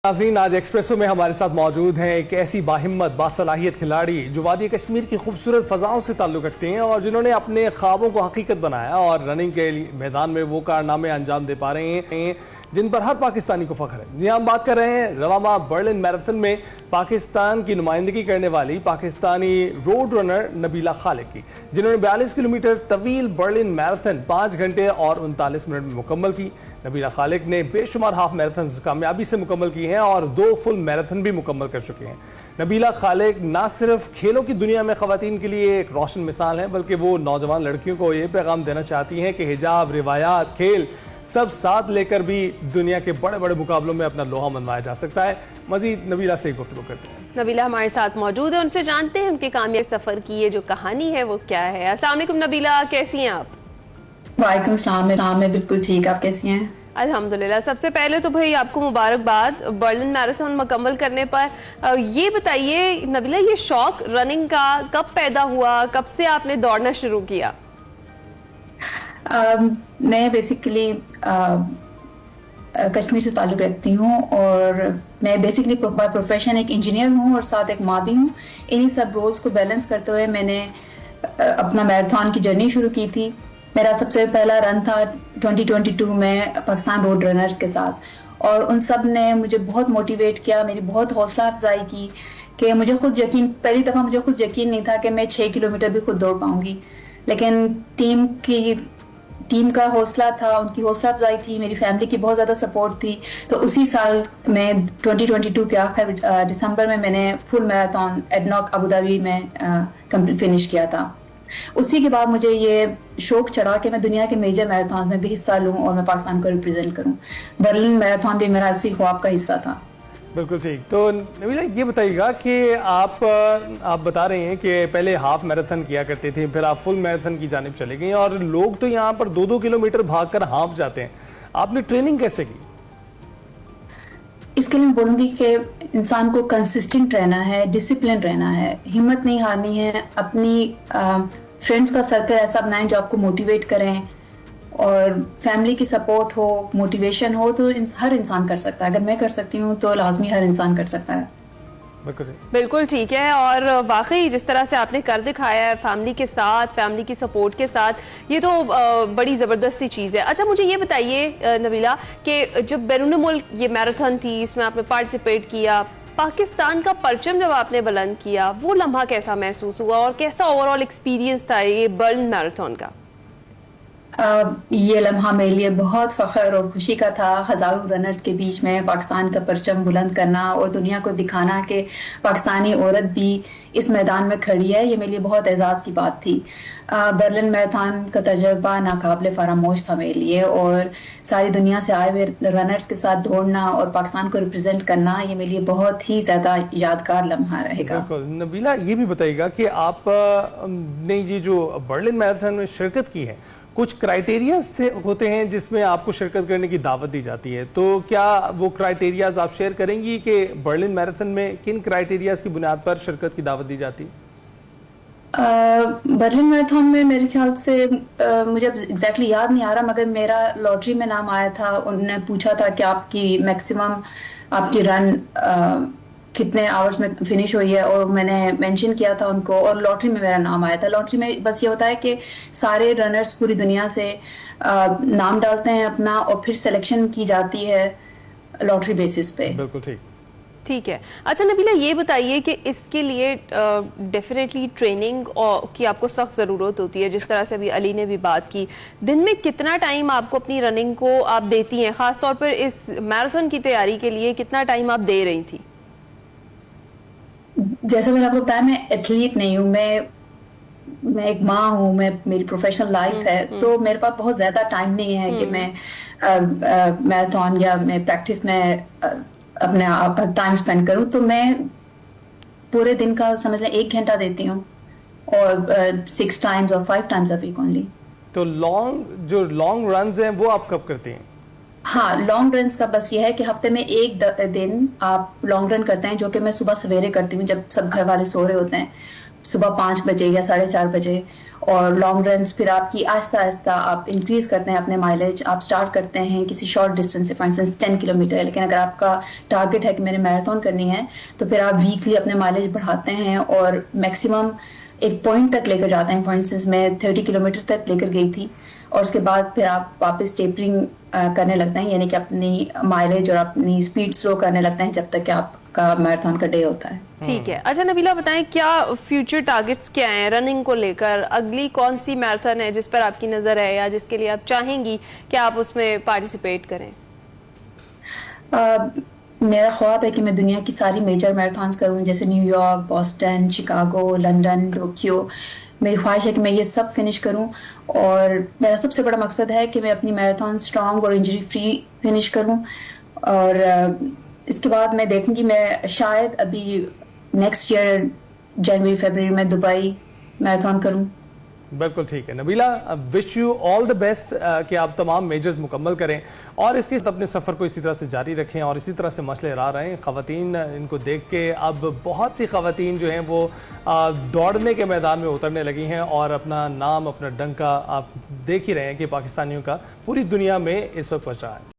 ناظرین، آج ایکسپریسو میں ہمارے ساتھ موجود ہیں ایک ایسی باہمت باصلاحیت کھلاڑی جو وادی کشمیر کی خوبصورت فضاؤں سے تعلق رکھتے ہیں اور جنہوں نے اپنے خوابوں کو حقیقت بنایا اور رننگ کے میدان میں وہ کارنامے انجام دے پا رہے ہیں جن پر ہر پاکستانی کو فخر ہے۔ جی ہم بات کر رہے ہیں رواں برلن میراتھن میں پاکستان کی نمائندگی کرنے والی پاکستانی روڈ رنر نبیلہ خالق کی، جنہوں نے 42 کلومیٹر طویل برلن میراتھن 5 گھنٹے اور 39 منٹ میں مکمل کی۔ نبیلہ خالق نے بے شمار ہاف میراتھنز کامیابی سے مکمل کی ہیں اور 2 فل میراتھن بھی مکمل کر چکے ہیں۔ نبیلہ خالق نہ صرف کھیلوں کی دنیا میں خواتین کے لیے ایک روشن مثال ہیں، بلکہ وہ نوجوان لڑکیوں کو یہ پیغام دینا چاہتی ہیں کہ حجاب، روایات، کھیل سب ساتھ لے کر بھی دنیا کے بڑے بڑے مقابلوں میں اپنا لوہا منوایا جا سکتا ہے۔ مزید نبیلہ سے گفتگو کرتے ہیں۔ نبیلہ ہمارے ساتھ موجود ہے، ان سے جانتے ہیں ان کے کامیاب سفر کی یہ جو کہانی ہے وہ کیا ہے۔ السلام علیکم نبیلہ، کیسی ہیں آپ؟ وعلیکم السلام، میں بالکل ٹھیک، آپ کیسی ہیں؟ الحمدللہ۔ سب سے پہلے تو بھائی آپ کو مبارکباد برلن میراتھن مکمل کرنے پر۔ یہ بتائیے نبیلہ، یہ شوق رننگ کا کب پیدا ہوا، کب سے آپ نے دوڑنا شروع کیا؟ میں بیسیکلی کشمیر سے تعلق رکھتی ہوں اور میں بیسیکلی پروفیشن ایک انجینئر ہوں اور ساتھ ایک ماں بھی ہوں۔ انہی سب رولز کو بیلنس کرتے ہوئے میں نے اپنا میراتھن کی جرنی شروع کی تھی۔ میرا سب سے پہلا رن تھا 2022 میں پاکستان روڈ رنرز کے ساتھ، اور ان سب نے مجھے بہت موٹیویٹ کیا، میری بہت حوصلہ افزائی کی کہ مجھے خود یقین، پہلی دفعہ مجھے خود یقین نہیں تھا کہ میں 6 کلومیٹر بھی خود دوڑ پاؤں گی، لیکن ٹیم کا حوصلہ تھا، ان کی حوصلہ افزائی تھی، میری فیملی کی بہت زیادہ سپورٹ تھی۔ تو اسی سال میں 2022 کے آخر دسمبر میں نے فل میراتھن ایڈناک ابوظہبی میں فنش کیا تھا۔ اسی کے بعد مجھے یہ شوق چڑھا کہ میں دنیا کے میجر میراتھن میں بھی حصہ لوں اور میں پاکستان کو ریپرزینٹ کروں۔ برلن میراتھن بھی میرا اسی خواب کا حصہ تھا۔ بالکل ٹھیک۔ تو نبیلہ یہ بتائیے گا کہ آپ بتا رہے ہیں کہ پہلے ہاف میراتھن کیا کرتے تھے، پھر آپ فل میراتھن کی جانب چلے گئیں اور لوگ تو یہاں پر 2-2 کلومیٹر بھاگ کر ہاف جاتے ہیں، آپ نے ٹریننگ کیسے کی؟ اس کے لیے میں بولوں گی کہ انسان کو کنسسٹنٹ رہنا ہے، ڈسپلن رہنا ہے، ہمت نہیں ہارنی ہے، اپنی فرینڈز کا سرکل ایسا بنائیں جو آپ کو موٹیویٹ کریں، اور فیملی کی سپورٹ ہو، موٹیویشن ہو، تو ہر انسان کر سکتا ہے۔ اگر میں کر سکتی ہوں تو لازمی ہر انسان کر سکتا ہے۔ بالکل ٹھیک ہے، اور واقعی جس طرح سے آپ نے کر دکھایا ہے فیملی کے ساتھ، فیملی کی سپورٹ کے ساتھ، یہ تو بڑی زبردست سی چیز ہے۔ اچھا مجھے یہ بتائیے نبیلہ کہ جب بیرون ملک یہ میراتھن تھی، اس میں آپ نے پارٹیسپیٹ کیا، پاکستان کا پرچم جب آپ نے بلند کیا، وہ لمحہ کیسا محسوس ہوا اور کیسا اوور آل ایکسپیرینس تھا یہ برلن میراتھن کا؟ یہ لمحہ میرے لیے بہت فخر اور خوشی کا تھا۔ ہزاروں رنرز کے بیچ میں پاکستان کا پرچم بلند کرنا اور دنیا کو دکھانا کہ پاکستانی عورت بھی اس میدان میں کھڑی ہے، یہ میرے لیے بہت اعزاز کی بات تھی۔ برلن میراتھن کا تجربہ ناقابل فراموش تھا میرے لیے، اور ساری دنیا سے آئے ہوئے رنرز کے ساتھ دوڑنا اور پاکستان کو ریپرزینٹ کرنا، یہ میرے لیے بہت ہی زیادہ یادگار لمحہ رہے گا۔ بالکل۔ نبیلہ یہ بھی بتائیے گا کہ آپ نے یہ جو برلن میراتھن میں شرکت کی ہے، کچھ کرائیٹیریاز ہوتے ہیں جس میں آپ کو شرکت کرنے کی دعوت دی جاتی ہے، تو کیا وہ کرائیٹیریاز آپ شیئر کریں گی کہ برلن میراتھن میں کن کرائیٹیریاز کی بنیاد پر شرکت کی دعوت دی جاتی ہے؟ برلن میراتھن میں میرے خیال سے مجھے ایگزیکٹلی یاد نہیں آ رہا، مگر میرا لاٹری میں نام آیا تھا۔ انہوں نے پوچھا تھا کہ آپ کی میکسیمم آپ کی رن کتنے آورز میں فنش ہوئی ہے، اور میں نے مینشن کیا تھا ان کو، اور لاٹری میں میرا نام آیا تھا۔ لاٹری میں بس یہ ہوتا ہے کہ سارے رنرز پوری دنیا سے نام ڈالتے ہیں اپنا، اور پھر سلیکشن کی جاتی ہے لاٹری بیسس پہ۔ بالکل ٹھیک ہے۔ اچھا نبیلہ یہ بتائیے کہ اس کے لیے ڈیفینیٹلی ٹریننگ کی آپ کو سخت ضرورت ہوتی ہے، جس طرح سے ابھی علی نے بھی بات کی۔ دن میں کتنا ٹائم آپ کو اپنی رننگ کو آپ دیتی ہیں، خاص طور پر اس میراتھن کی تیاری کے لیے کتنا ٹائم آپ دے رہی تھی؟ جیسا میں نے آپ کو بتایا، میں ایتھلیٹ نہیں ہوں، میں ایک ماں ہوں، میری پروفیشنل لائف ہے، تو میرے پاس بہت زیادہ ٹائم نہیں ہے کہ میں میراتھن یا میں پریکٹس میں اپنے ٹائم اسپینڈ کروں۔ تو میں پورے دن کا سمجھ لیں 1 گھنٹہ دیتی ہوں، اور 6 ٹائمز اور 5 ٹائمز اے ویک اونلی۔ تو لانگ رنز ہیں وہ آپ کب کرتے ہیں؟ ہاں، لانگ رنز کا بس یہ ہے کہ ہفتے میں 1 دن آپ لانگ رن کرتے ہیں، جو کہ میں صبح سویرے کرتی ہوں جب سب گھر والے سو رہے ہوتے ہیں، صبح 5 بجے یا 4:30 بجے، اور لانگ رنس پھر آپ کی آہستہ آہستہ آپ انکریز کرتے ہیں اپنے مائلیج. آپ سٹارٹ کرتے ہیں کسی شارٹ ڈسٹینس سے, فار انسٹنس 10 کلومیٹر, لیکن اگر آپ کا ٹارگیٹ ہے کہ میں نے میراتھن کرنی ہے تو پھر آپ ویکلی اپنے مائلیج بڑھاتے ہیں اور میکسیمم ایک پوائنٹ تک لے کر جاتے ہیں. فار انسٹنس میں 30 کلومیٹر تک لے کر گئی تھی, اور اس کے بعد پھر آپ واپس ٹیپرنگ کرنے لگتے ہیں, یعنی کہ اپنی مائلیج اور اپنی اسپیڈ سلو کرنے لگتے ہیں جب تک کہ آپ کا میراتھن کا ڈے ہوتا ہے. ٹھیک ہے. اچھا نبیلہ بتائیں کیا فیوچر ٹارگٹس کیا ہیں رننگ کو لے کر؟ اگلی کون سی میراتھن ہے جس پر آپ کی نظر ہے یا جس کے لیے آپ چاہیں گی کہ آپ اس میں پارٹیسپیٹ کریں؟ میرا خواب ہے کہ میں دنیا کی ساری میجر میراتھنز کروں, جیسے new York, Boston, Chicago, London, Tokyo. میری خواہش ہے کہ میں یہ سب فنش کروں, اور میرا سب سے بڑا مقصد ہے کہ میں اپنی میراتھن اسٹرانگ اور انجری فری فنش کروں. اور اس کے بعد میں دیکھوں گی, میں شاید ابھی نیکسٹ ایئر جنوری فیبروری میں دبئی میراتھن کروں. بالکل ٹھیک ہے Nabila, wish you all the best کہ آپ تمام میجرز مکمل کریں اور اس کے ساتھ اپنے سفر کو اسی طرح سے جاری رکھیں اور اسی طرح سے مشعل راہ رہیں. خواتین ان کو دیکھ کے اب بہت سی خواتین جو ہیں وہ دوڑنے کے میدان میں اترنے لگی ہیں اور اپنا نام, اپنا ڈنکا آپ دیکھ ہی رہے ہیں کہ پاکستانیوں کا پوری دنیا میں اس وقت پہنچا ہے.